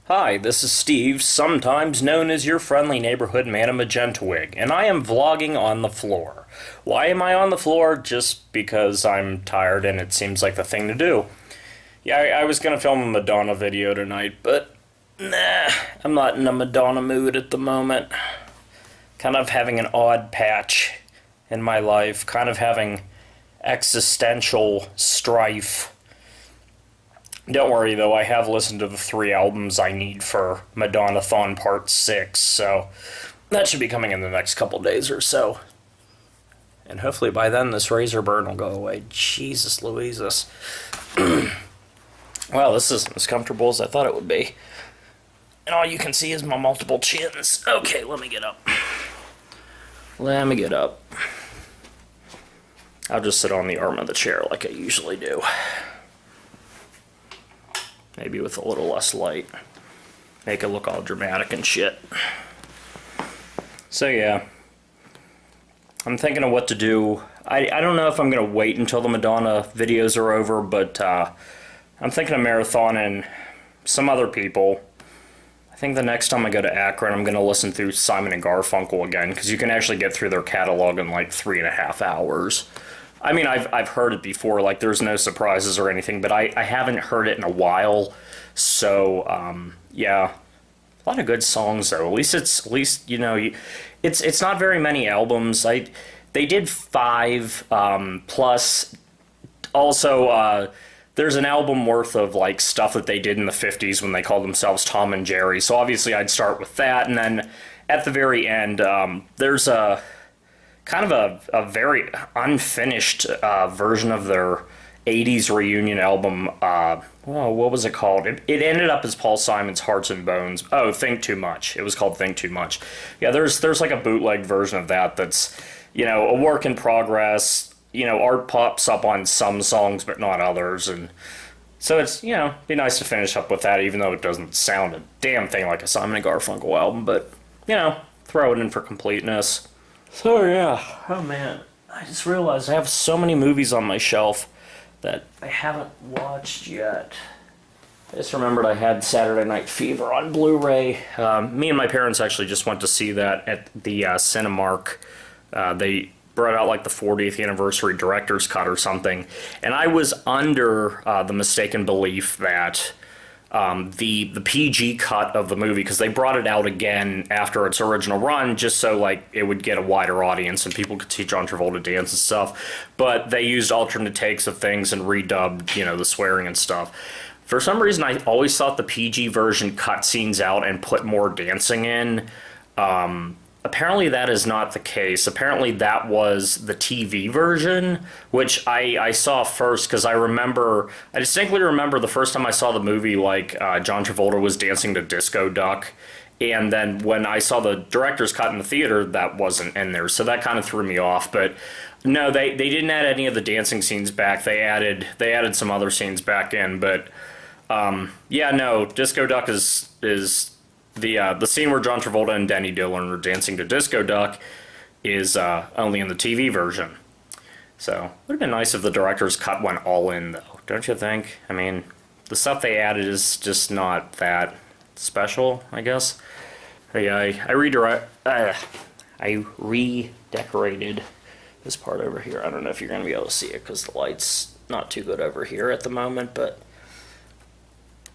Hi, this is Steve, sometimes known as your friendly neighborhood man of Magenta wig, and I am vlogging on the floor. Why am I on the floor? Just because I'm tired and it seems like the thing to do. Yeah, I was gonna film a Madonna video tonight, but nah, I'm not in a Madonna mood at the moment. Kind of having an odd patch in my life, kind of having existential strife. Don't worry though, I have listened to the 3 albums I need for Madonna-thon Part 6, so that should be coming in the next couple days or so. And hopefully by then this razor burn will go away. Jesus Louises. Well, this isn't as comfortable as I thought it would be. And all you can see is my multiple chins. Okay, let me get up. I'll just sit on the arm of the chair like I usually do. Maybe with a little less light. Make it look all dramatic and shit. So yeah. I'm thinking of what to do. I don't know if I'm going to wait until the Madonna videos are over, but I'm thinking of marathoning some other people. I think the next time I go to Akron, I'm going to listen through Simon and Garfunkel again, because you can actually get through their catalog in like 3.5 hours. I mean, I've heard it before, like there's no surprises or anything, but I haven't heard it in a while, so yeah, a lot of good songs though. At least you know, it's not very many albums. They did 5 plus. Also, there's an album worth of like stuff that they did in the 50s when they called themselves Tom and Jerry. So obviously, I'd start with that, and then at the very end, there's a kind of a very unfinished version of their 80s reunion album. What was it called? It ended up as Paul Simon's Hearts and Bones. Oh, Think Too Much. It was called Think Too Much. Yeah, there's like a bootleg version of that that's, you know, a work in progress. You know, art pops up on some songs but not others, and so it's, you know, be nice to finish up with that, even though it doesn't sound a damn thing like a Simon and Garfunkel album, but, you know, throw it in for completeness. So yeah, oh man, I just realized I have so many movies on my shelf that I haven't watched yet. I just remembered I had Saturday Night Fever on Blu-ray. Me and my parents actually just went to see that at the Cinemark. They brought out like the 40th anniversary director's cut or something, and I was under the mistaken belief that the PG cut of the movie, because they brought it out again after its original run just so like it would get a wider audience and people could see John Travolta dance and stuff, but they used alternate takes of things and redubbed, you know, the swearing and stuff. For some reason I always thought the PG version cut scenes out and put more dancing in. Apparently that is not the case. Apparently that was the TV version, which I saw first, because I distinctly remember the first time I saw the movie, like John Travolta was dancing to Disco Duck, and then when I saw the director's cut in the theater, that wasn't in there, so that kind of threw me off. But no, they didn't add any of the dancing scenes back. They added some other scenes back in, but yeah, no, Disco Duck is the scene where John Travolta and Denny Dillon are dancing to Disco Duck is only in the TV version. So, would have been nice if the director's cut went all in, though, don't you think? I mean, the stuff they added is just not that special, I guess. But yeah, I redecorated this part over here. I don't know if you're going to be able to see it because the light's not too good over here at the moment, but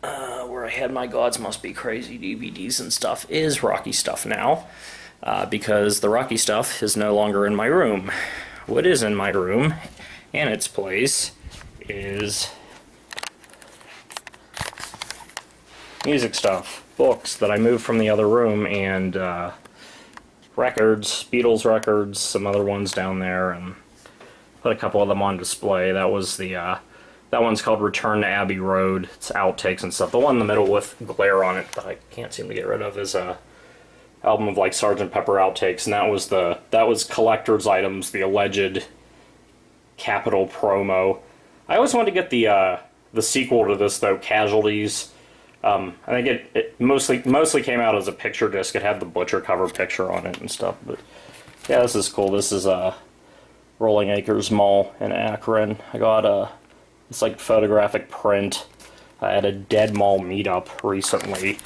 where I had my Gods Must Be Crazy DVDs and stuff is Rocky stuff now, because the Rocky stuff is no longer in my room. What is in my room and its place is music stuff, books that I moved from the other room, and records, Beatles records, some other ones down there, and put a couple of them on display. That was that one's called Return to Abbey Road. It's outtakes and stuff. The one in the middle with glare on it that I can't seem to get rid of is a album of like Sgt. Pepper outtakes, and that was collector's items, the alleged Capitol promo. I always wanted to get the sequel to this though, Casualties. I think it mostly came out as a picture disc. It had the Butcher cover picture on it and stuff. But yeah, this is cool. This is Rolling Acres Mall in Akron. I got it's like photographic print I had a Dead Mall meetup recently.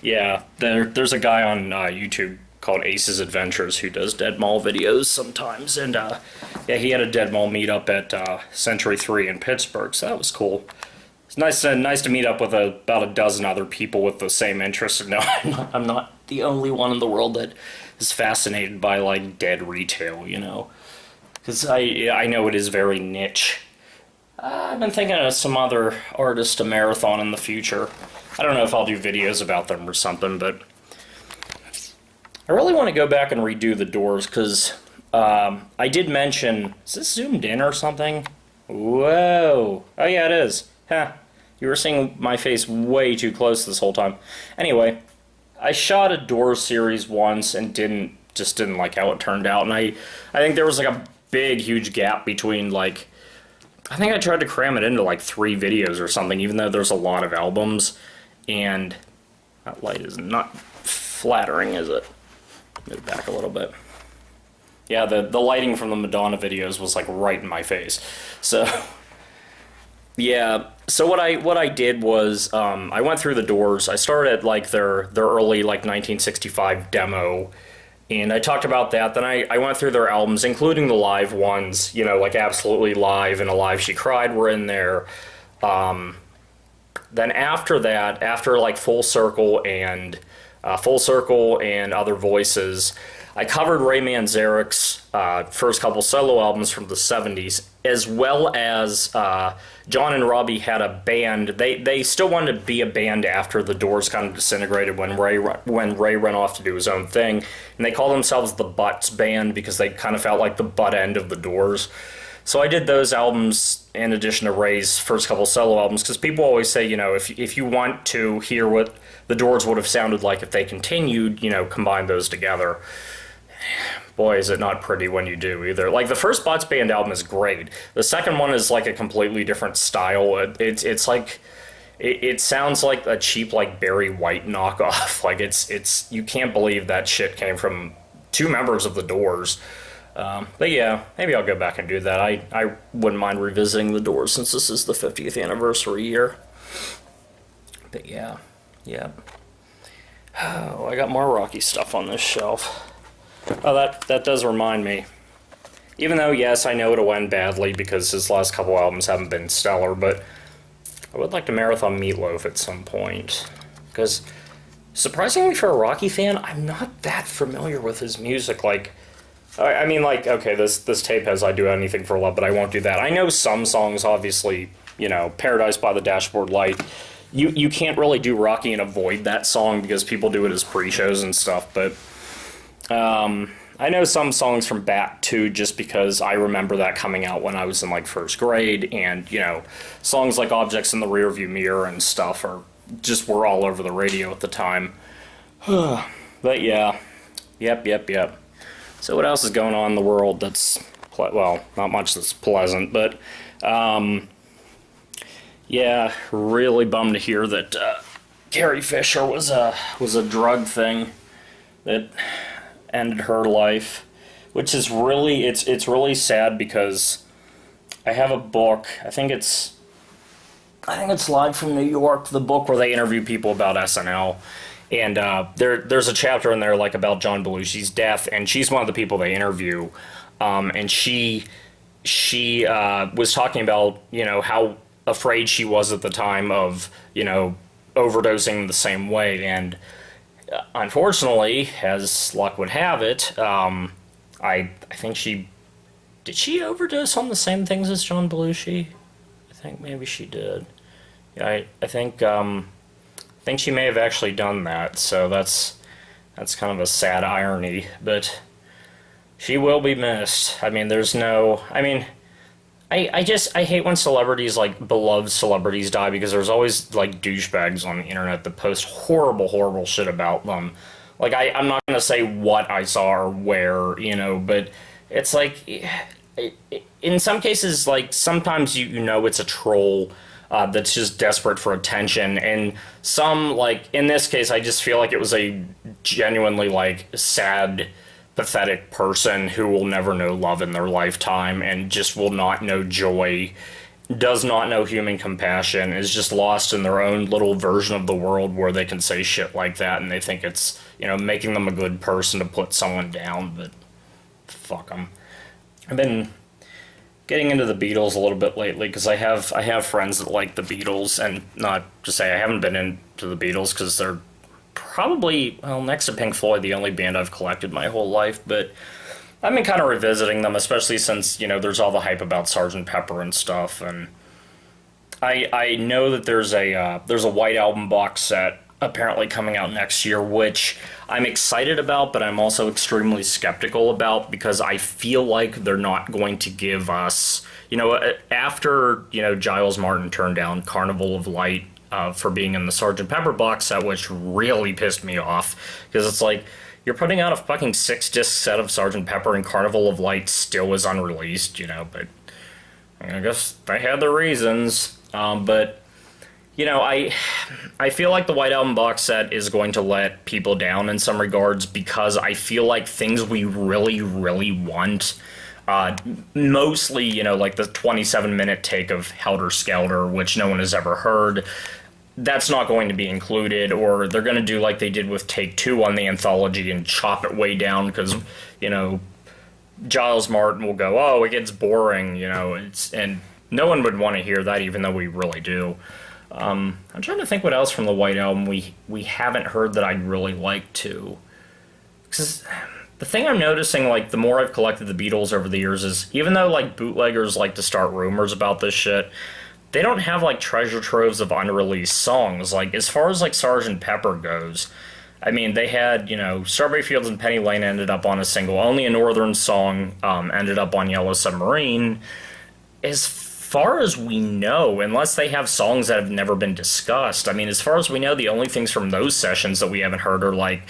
Yeah, there's a guy on YouTube called Ace's Adventures who does Dead Mall videos sometimes, and yeah, he had a Dead Mall meetup at Century 3 in Pittsburgh, so that was cool. It's nice to meet up with about a dozen other people with the same interests. And no, I'm not the only one in the world that is fascinated by, like, dead retail, you know? Because I know it is very niche. I've been thinking of some other artists to marathon in the future. I don't know if I'll do videos about them or something, but I really want to go back and redo the Doors, because I did mention... Is this zoomed in or something? Whoa! Oh yeah, it is. Huh. You were seeing my face way too close this whole time. Anyway, I shot a Doors series once and just didn't like how it turned out, and I think there was like a big, huge gap between, like... I think I tried to cram it into like 3 videos or something, even though there's a lot of albums. And that light is not flattering, is it? Move back a little bit. Yeah, the lighting from the Madonna videos was like right in my face. So yeah, so what I did was I went through the Doors. I started at like their early like 1965 demo, and I talked about that. Then I went through their albums, including the live ones, you know, like Absolutely Live and Alive She Cried were in there. Then after that, after like Full Circle and Other Voices, I covered Ray Manzarek's first couple solo albums from the 70s, as well as John and Robbie had a band. They still wanted to be a band after the Doors kind of disintegrated when Ray ran off to do his own thing, and they called themselves the Butts Band because they kind of felt like the butt end of the Doors. So I did those albums in addition to Ray's first couple solo albums, because people always say, you know, if you want to hear what the Doors would have sounded like if they continued, you know, combine those together. Boy, is it not pretty when you do either. Like, the first Butts Band album is great. The second one is like a completely different style. It's like... It sounds like a cheap, like, Barry White knockoff. Like, it's you can't believe that shit came from 2 members of the Doors. But yeah, maybe I'll go back and do that. I wouldn't mind revisiting the Doors since this is the 50th anniversary year. But yeah. Oh, I got more Rocky stuff on this shelf. Oh, that does remind me. Even though, yes, I know it'll end badly because his last couple albums haven't been stellar, but I would like to marathon Meatloaf at some point. Because, surprisingly for a Rocky fan, I'm not that familiar with his music. Like, I mean, like, okay, this tape has I Do Anything for Love, but I won't do that. I know some songs, obviously, you know, Paradise by the Dashboard Light. You can't really do Rocky and avoid that song because people do it as pre-shows and stuff, but I know some songs from Bat 2 just because I remember that coming out when I was in, like, 1st grade, and, you know, songs like Objects in the Rearview Mirror and stuff were all over the radio at the time. But yeah, yep. So what else is going on in the world that's, well, not much that's pleasant, but, yeah, really bummed to hear that Carrie Fisher was a drug thing that ended her life, which is really, it's really sad because I have a book, I think it's Live from New York, the book where they interview people about SNL. And there's a chapter in there like about John Belushi's death, and she's one of the people they interview. And she was talking about, you know, how afraid she was at the time of, you know, overdosing the same way. And unfortunately, as luck would have it, I think did she overdose on the same things as John Belushi? I think maybe she did. Yeah, I think she may have actually done that, so that's kind of a sad irony, but she will be missed. I mean, I hate when celebrities, like, beloved celebrities die, because there's always, like, douchebags on the internet that post horrible shit about them. Like, I'm not gonna say what I saw or where, you know, but it's like, in some cases, like, sometimes you know it's a troll that's just desperate for attention, and some, like, in this case, I just feel like it was a genuinely, like, sad, pathetic person who will never know love in their lifetime and just will not know joy does not know human compassion, is just lost in their own little version of the world where they can say shit like that and they think it's, making them a good person to put someone down, but fuck them. I've been getting into the Beatles a little bit lately because I have friends that like the Beatles, and not to say I haven't been into the Beatles because they're probably, well, next to Pink Floyd, the only band I've collected my whole life, but I've been kind of revisiting them, especially since, there's all the hype about Sgt. Pepper and stuff, and I know that there's a White Album box set apparently coming out next year, which I'm excited about, but I'm also extremely skeptical about, because I feel like they're not going to give us, after, Giles Martin turned down Carnival of Light for being in the Sgt. Pepper box set, which really pissed me off, because it's like, you're putting out a fucking 6-disc set of Sgt. Pepper, and Carnival of Light still is unreleased, but I guess they had their reasons. But, I feel like the White Album box set is going to let people down in some regards, because I feel like things we really, really want, mostly, like the 27-minute take of Helter Skelter, which no one has ever heard, that's not going to be included, or they're going to do like they did with Take 2 on the anthology and chop it way down because, Giles Martin will go, oh, it gets boring, and no one would want to hear that, even though we really do. I'm trying to think what else from the White Album we haven't heard that I'd really like to. Because the thing I'm noticing, like, the more I've collected the Beatles over the years is, even though, like, bootleggers like to start rumors about this shit, they don't have, like, treasure troves of unreleased songs. Like, as far as, like, Sgt. Pepper goes, I mean, they had, Strawberry Fields and Penny Lane ended up on a single. Only a Northern Song ended up on Yellow Submarine. As far as we know, unless they have songs that have never been discussed, I mean, as far as we know, the only things from those sessions that we haven't heard are, like,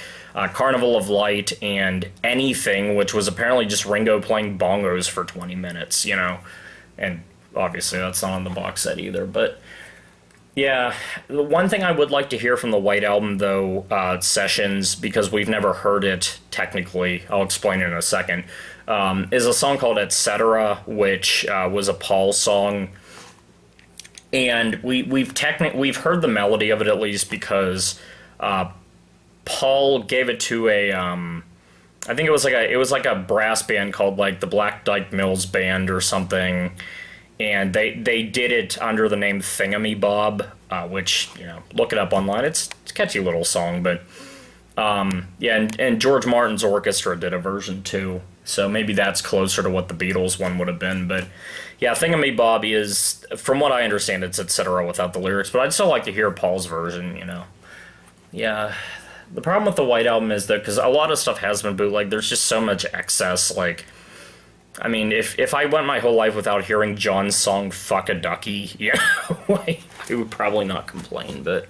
Carnival of Light and Anything, which was apparently just Ringo playing bongos for 20 minutes, and obviously that's not on the box set either. But yeah, the one thing I would like to hear from the White Album, though, sessions, because we've never heard it technically, I'll explain in a second, is a song called Etc., which was a Paul song, and we've heard the melody of it, at least, because Paul gave it to a I think it was like a brass band called, like, the Black Dyke Mills Band or something, and they did it under the name Thingumybob, which, look it up online. It's a catchy little song, but yeah, and George Martin's orchestra did a version too, so maybe that's closer to what the Beatles one would have been. But yeah, Thingumybob is, from what I understand, it's Etc. without the lyrics, but I'd still like to hear Paul's version, Yeah, the problem with the White Album is that, because a lot of stuff has been bootlegged, there's just so much excess, like, I mean, if I went my whole life without hearing John's song Fuck a Ducky, like, I would probably not complain, but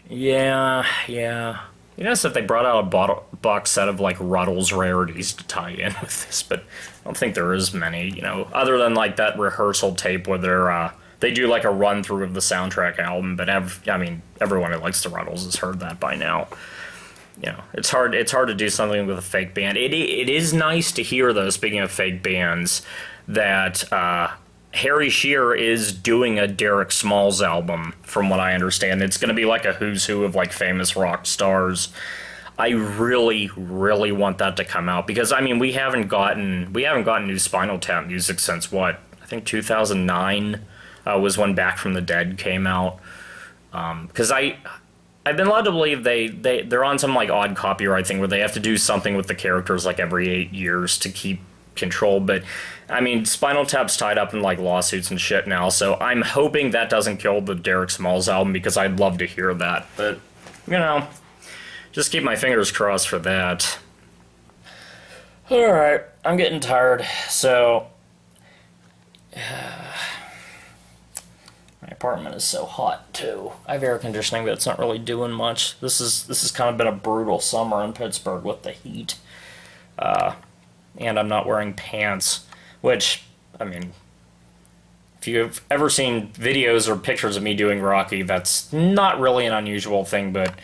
yeah. So if they brought out a box set of, like, Ruddles rarities to tie in with this, but I don't think there is many, other than, like, that rehearsal tape where they do, like, a run-through of the soundtrack album, but everyone who likes the Ruddles has heard that by now. It's hard to do something with a fake band. It is nice to hear, though, speaking of fake bands, that Harry Shearer is doing a Derek Smalls album, from what I understand. It's going to be like a who's who of, like, famous rock stars. I really, really want that to come out, because, I mean, we haven't gotten new Spinal Tap music since, what, I think 2009 was when Back from the Dead came out. Because I've been led to believe they're on some, like, odd copyright thing where they have to do something with the characters, like, every 8 years to keep control. But I mean, Spinal Tap's tied up in, like, lawsuits and shit now, so I'm hoping that doesn't kill the Derek Smalls album, because I'd love to hear that. But just keep my fingers crossed for that. Alright, I'm getting tired, so my apartment is so hot too. I have air conditioning, but it's not really doing much. This has kind of been a brutal summer in Pittsburgh with the heat. And I'm not wearing pants, which, I mean, if you've ever seen videos or pictures of me doing Rocky, that's not really an unusual thing, but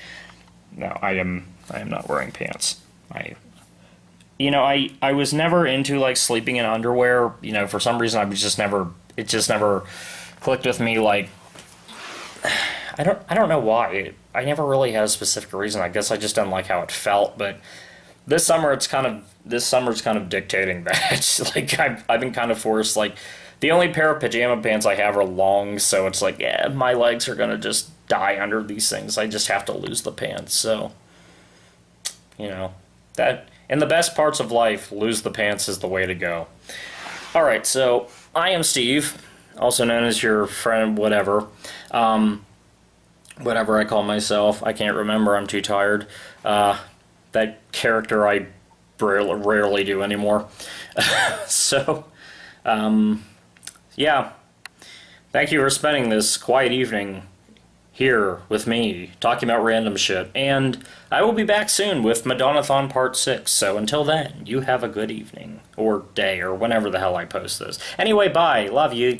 no, I am not wearing pants. I was never into, like, sleeping in underwear. For some reason I was just never it just never clicked with me. Like, I don't know why. I never really had a specific reason. I guess I just didn't like how it felt. But this summer's kind of dictating that. Like, I've been kind of forced. Like, the only pair of pajama pants I have are long, so it's like, yeah, my legs are gonna just die under these things. I just have to lose the pants. So, you know, that in the best parts of life, lose the pants is the way to go. All right, so I am Steve, also known as your friend, whatever. Whatever I call myself. I can't remember. I'm too tired. That character I rarely do anymore. So, yeah. Thank you for spending this quiet evening here with me, talking about random shit. And I will be back soon with Madonna-thon Part 6. So until then, you have a good evening, or day, or whenever the hell I post this. Anyway, bye. Love you.